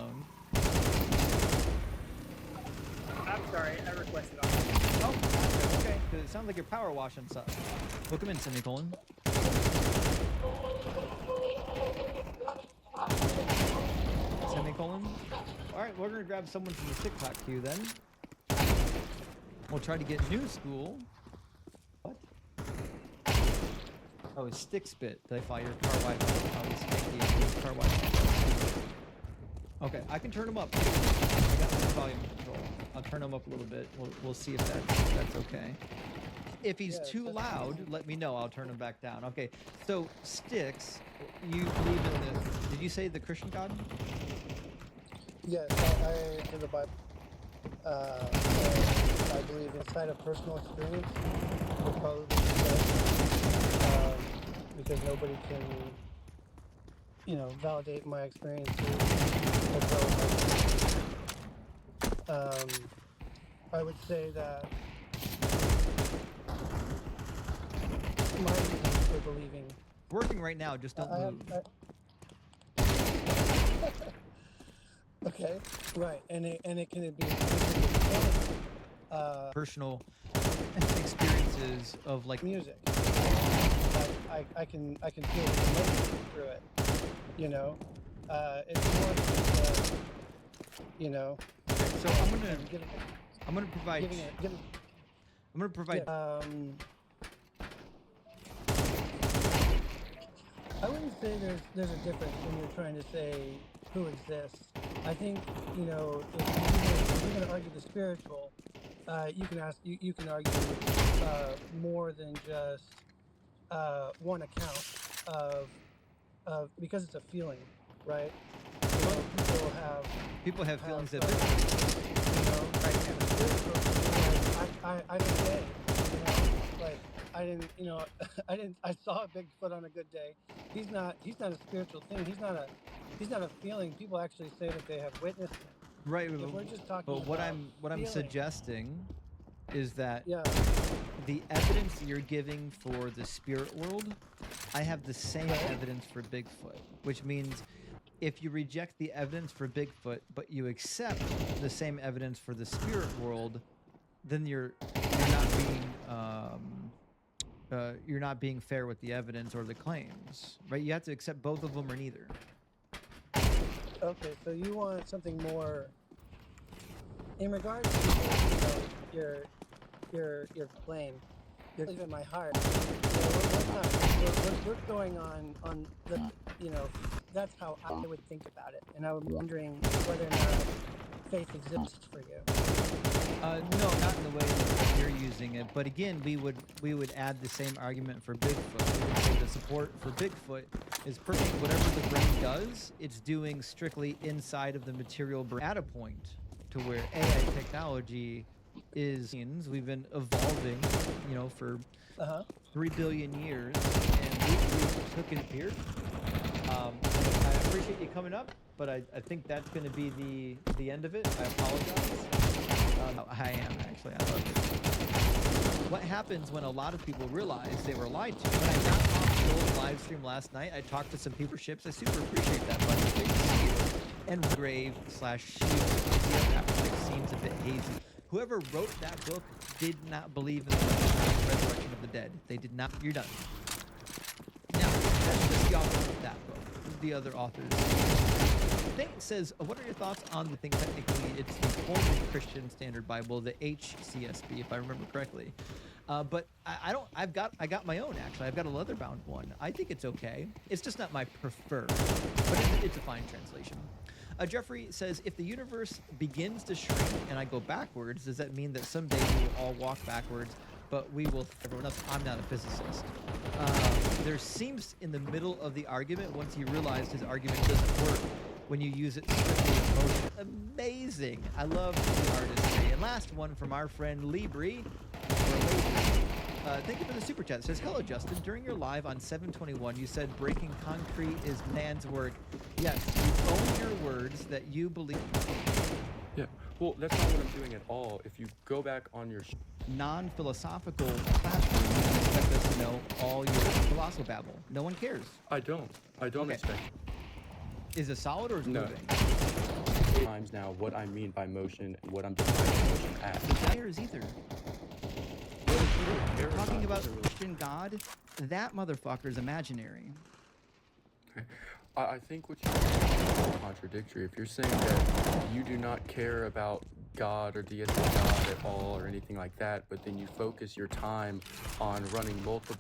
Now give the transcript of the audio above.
alone. I'm sorry, I requested off. Oh, gotcha. Okay. 'Cause it sounds like you're power washing something. Book him in, semicolon. Semicolon. All right, we're gonna grab someone from the TikTok queue then. We'll try to get new school. What? Oh, it's stick spit. Did I file your car Wi-Fi? Oh, it's sticky. Car Wi-Fi. Okay, I can turn them up. I got some volume control. I'll turn them up a little bit. We'll see if that's okay. If he's too loud, let me know. I'll turn him back down. Okay, so Sticks, you believe in the? Did you say the Christian God? Yes, I in the Bible. And I believe inside of personal experience will probably be best, because nobody can, validate my experiences as well as I would say that my reasons for believing. Working right now. Just don't move. Okay, right, and it can be Personal experiences of like music. I can feel the emotion through it. It's more than So I'm gonna provide. I'm gonna provide. I wouldn't say there's a difference when you're trying to say who exists. I think if you're going to argue the spiritual, you can argue more than just one account of because it's a feeling, right? People have feelings of I didn't like I saw a Bigfoot on a good day. He's not a spiritual thing. He's not a feeling. People actually say that they have witnessed it. Right. If we're just talking but what about I'm suggesting is that yeah. the evidence you're giving for the spirit world, I have the same evidence for Bigfoot, which means if you reject the evidence for Bigfoot, but you accept the same evidence for the spirit world, then you're not being fair with the evidence or the claims, right? You have to accept both of them or neither. Okay, so you want something more in regards to your claim. You're in my heart. We're going on the that's how I would think about it, and I was wondering whether or not faith exists for you. No, not in the way that you're using it. But again, we would add the same argument for Bigfoot. We would say the support for Bigfoot is perfect. Whatever the brain does, it's doing strictly inside of the material brain. At a point to where AI technology is, we've been evolving, for 3 billion years, and we took it here. I appreciate you coming up, but I think that's going to be the end of it. I apologize. I am actually. I love it. What happens when a lot of people realize they were lied to? When I got off the old live stream last night, I talked to some people ships. I super appreciate that, buddy. Great to see you. And grave/shield. That seems a bit hazy. Whoever wrote that book did not believe in the resurrection of the dead. They did not. You're done. Now, that's just the author of that book. The other authors. Nate says, what are your thoughts on the thing? Technically, it's the Holman Christian Standard Bible, the HCSB, if I remember correctly. But I got my own, actually. I've got a leather-bound one. I think it's okay. It's just not my preferred, but it's a fine translation. Jeffrey says, if the universe begins to shrink and I go backwards, does that mean that someday we will all walk backwards, but we will, everyone else, I'm not a physicist. There seems in the middle of the argument, once he realized his argument doesn't work, when you use it strictly in motion. Amazing. I love the artistry. And last one from our friend Libri. Thank you for the super chat. It says, hello, Justin. During your live on 7/21, you said breaking concrete is man's work. Yes, you own your words that you believe. Yeah, well, that's not what I'm doing at all. If you go back on your non-philosophical classroom, you expect us to know all your philosophobabble. No one cares. I don't Okay. expect. Is it solid or is it No. moving? now what I mean by motion and what I'm defining motion as. Desires either. They're Talking not about really- Christian God, that motherfucker is imaginary. I think what you're saying is contradictory. If you're saying that you do not care about God or deity of God at all or anything like that, but then you focus your time on running multiple